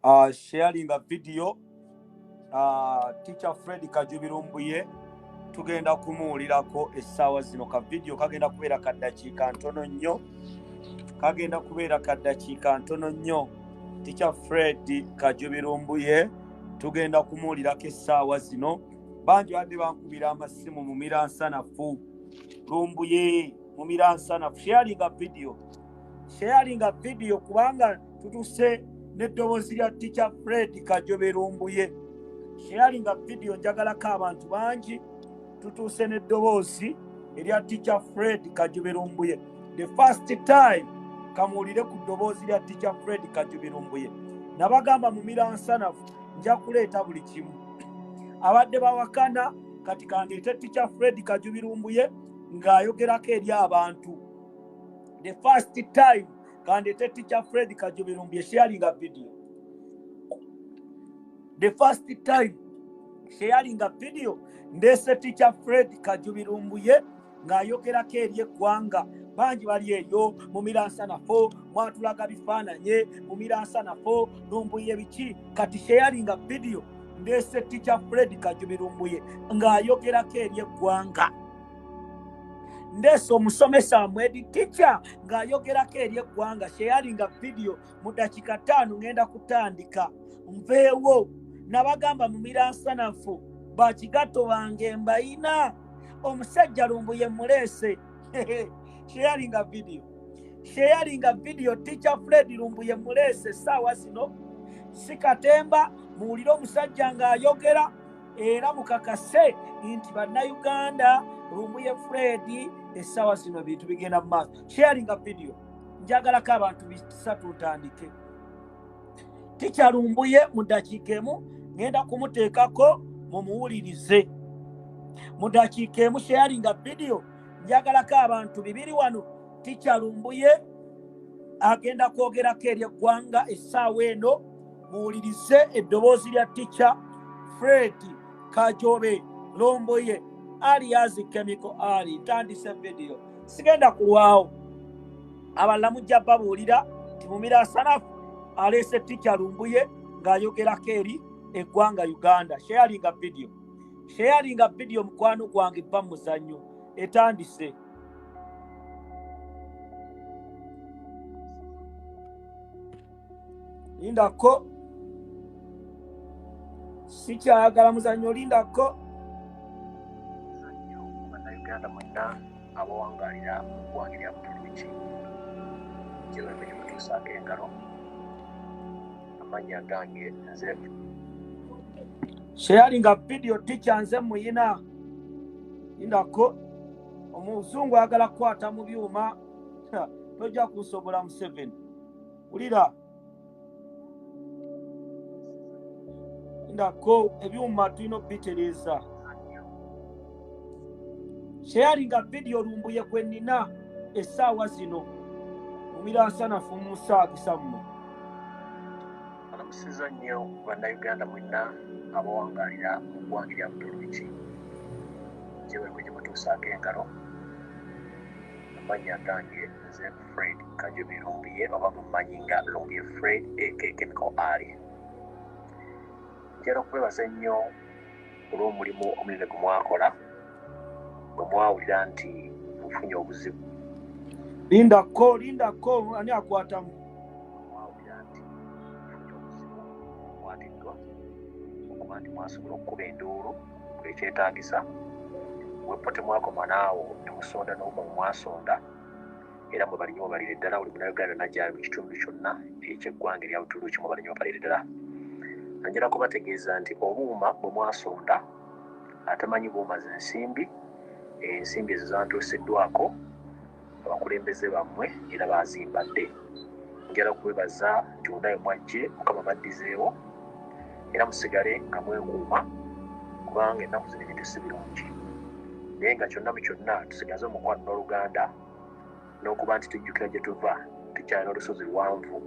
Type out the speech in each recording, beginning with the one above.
sharing a video teacher Fred Kajubirumbuye tugenda kumuwulirako essaawa zino. Ka video kagenda kubeera kaddakiika ntono nnyo teacher Fred Kajubirumbuye tugenda kumuwulirako essaawa zino. Bangi badde bankubira amasimu mu miransanafu. Lumbuye mu miransanafu sharing a video kubanga tutuse n'eddoboozi lya teacher Fred Kajubirumbuye. Sharing a video njagalako abantu bangi tutuse n'eddoboozi erya teacher Fred Kajubirumbuye. The first time kamuwulire ku ddoboozi lya teacher Fred Kajubirumbuye. Nabagamba mu miransanafu nja kuleeta buli kimu. Abadde bawakana kati kandeete teacher Fred Kajubirumbuye ng'ayogerako eri abantu. The first time kandeete teacher Fred Kajubirumbuye sharing a video. The first time sharing a video ndese teacher Fred Kajubirumbuye ng'ayogerako eri eggwanga. Bangi bali eyo mu miransanafu mwatulaga bifaananye mu miransanafu Lumbuye biki. Kati sharing a video ndese teacher Fred Kajubirumbuye ng'ayogerako eri eggwanga. Ndese omusomesa amwedi teacher ng'ayogerako eri eggwanga. Sharing a video mu dakiika 5 ngenda kutandika. Nveewo nabagamba mu miransanafu bakigato bange mbayina. Omusajja Lumbuye muleese. Sharing a video teacher Fred Lumbuye muleese saawa zino. Sikatemba muwulire omusajja ng'ayogera era mukakase nti bannayuganda Lumbuye Fred essaawa zino bintu bigenda mu maaso. Sharing a video njagalako abantu 3 ntandike. Teacher Lumbuye mu dakiika emu ngenda kumuteekako mumuwulirize. Mu dakiika emu sharing a video njagalako abantu 2 wano. Teacher Lumbuye agenda kwogerako eri eggwanga essaawa eno. Muwulirize eddoboozi lya teacher Fred Kajubirumbuye alias Chemical Ali. Ntandise video sigenda kulwawo. Abalala mujja babuulira nti mu miransanafu aleese teacher Lumbuye ng'ayogerako eri eggwanga Uganda. Sharing a video mukwano gwange bba muzannyo etandise. Lindako sikyayagala muzannyo. Lindako bannayuganda mwenna abawangalira eggwanga lya Butuluki kyewembe kimutuusaako engalo. Amannya gange nze. sharing a video teacher nze muyina. Lindako omuzungu ayagala kukwata mu byuma tojja kunsobola mu 7. Wulira Lindako ebyuma tulina obitereeza. Sharing a video Lumbuye gwe nnina essaawa zino mu miransanafu mu musaagisa muno. Alamusiza nnyo bannayuganda mwenna abawangalira eggwanga lya Butuluki kyewembe kimutuusaako engalo. Amannya gange nze Fred Kajubirumbuye oba mumanyi nga Lumbuye Fred aka Chemical Ali. Njala okwebaza ennyo olw'omulimu omunene gwe mwakola bwe mwawulira nti mufunye obuzibu. Lindako ani akwatamu? Mwawulira nti mufunye obuzibu mukwatiddwa okuba nti mwasobola okukuba enduulu bwekyetaagisa. Bwepo temwakoma naawo ne musonda n'obumu mwasonda era mwe balinyo balire ddala. Buli munnayuganda najjali mu kitundu kyonna eky'eggwanga erya Butuluki mwe balinyo balire ddala. Njala kubategeeza nti obuuma bwe mwasonda atamanyi buumaze ensimbi. Ensimbi ezo zantuusiddwako abakulembeze bammwe era bazimbadde. Njala kwebaza nti munaye mwajje Mukama baddizeewo era musigale nga mwekuuma kubanga ennaku zino ebintu si birungi. Naye nga kyonna mu kyonna tusigaze omukwano n'oluganda n'okuba nti tujjukira gye tuva tukyalina olusozi luwanvu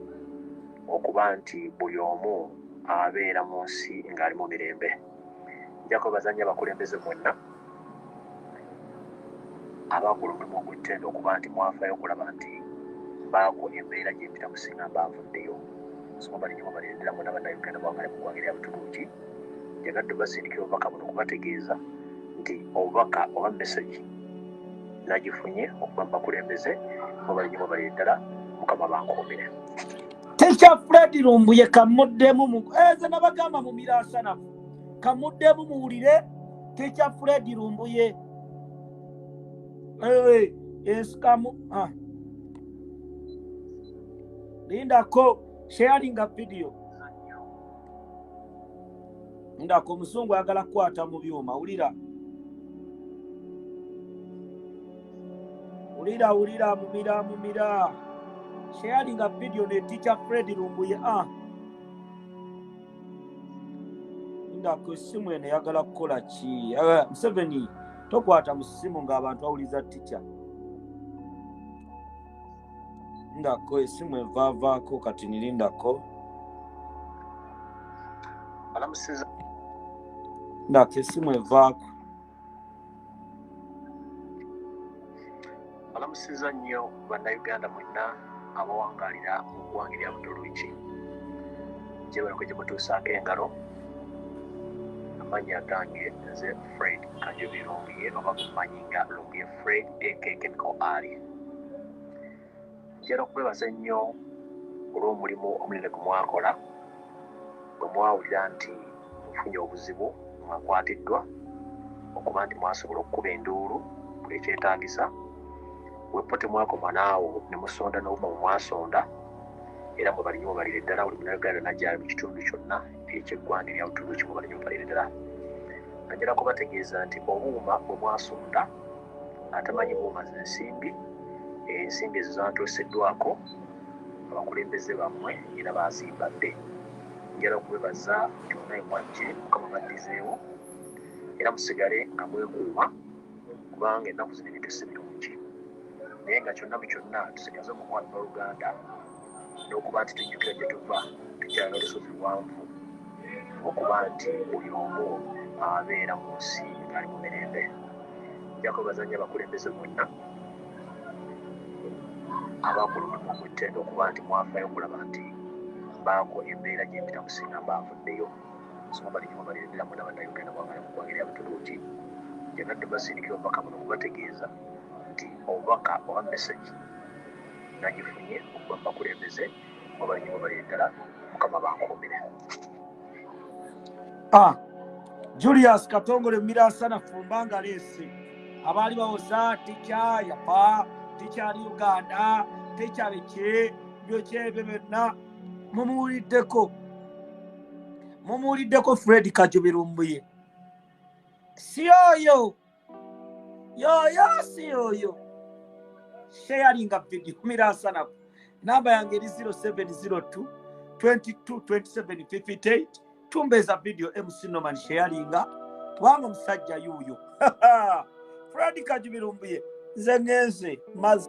okuba nti buli omu abeera mu nsi ng'ali mu mirembe. Nja kwebaza nnyo abakulembeze mwenna abakola omulimu ogw'ettendo okuba nti mwafaayo okulaba nti mbaako embeera gye mpita musinga mbanvuddeyo. nsoma bali nnyo balindira mu n'abannayuganda bwangale mu ggwanga lya Butuluki yagadde basindikira obubaka buno okubategeeza nti obubaka oba message nagifunye okuba mu bakulembeze mubali nnyo bali ddala Mukama bankuumire. Teacher Fred Lumbuye kamuddemu mu eze nabagamba mu mirasana kamuddemu muwulire Teacher Fred Lumbuye eskamu lindako sharing a video ndako omusungu ayagala kukwata mu byuma wulira mumira sharing a video ne Teacher Fred Lumbuye ndako esimu ene yagala kukola ki Museveni tokwata mu simu ng'abantu bawuliza teacher ndako esimu evaavaako kati nirindako balamusiza ndako esimu evaako balamusiza nnyo bannayuganda mwenna abawangalira mu ggwanga lya Butuluki gyebalako gye mutuusaako engalo amannya gange nze Fred Kajubi Lumbuye oba mumanyi nga Lumbuye Fred Chemical Ali njala okwebaza nnyo olw'omulimu omunene gwe mwakola bwe mwawulira nti mufunye obuzibu mwakwatiddwa okuba nti mwasobola okukuba enduulu buli ekyetaagisa wepo temwakoma naawo ne musonda n'obuba bwe mwasonda era mwe bali nnyo balira ddala buli munnayuganda najjali mu kitundu kyonna ekyeggwanga lya Butuluki mwe bali nnyo balira ddala njala kubategeeza nti obuuma bwe mwasonda atamanyi buuma z'ensimbi ensimbi ezo zantuusiddwako abakulembeze bammwe era bazimbadde njala okubebaza nti munaye mwajje Mukama baddizeewo era musigale nga mwekuuma kubanga ennaku zino ebintu si birungi naye nga kyonna mu kyonna tusigaze omukwano n'oluganda n'okuba nti tujjukira gye tuva tukyala olusozi lwanvu okuba nti buli omu abeera mu nsi ng'ali mu mirembe nja kwebaza nnyo abakulembeze bonna abakola omulimu omw'ettendo okuba nti mwafaayo okulaba nti baako embeera gy'empita musinga baavuddeyo soma bali nnyo balirindiramu n'abannayuganda bwangala mu ggwanga lya Butuluki yagadde basindikira obubaka buno okubategeeza nti obubaka oba message nagifunye okuba mu bakulembeze mubali nnyo bali ddala Mukama bankuumire. Julius Katongole mirasana fumbanga lesi abali bawoza ticha yapa ticha ali Uganda ticha beke byochebe benna mumuliddeko Fred Kajubi Lumbuye siyoyo siyoyo sharing a video mirasana namba yange eri 0702 222758 tumbeza video MC Norman sharinga kubanga musajja yuyo Fred Kajubi Lumbuye nze ngenze maze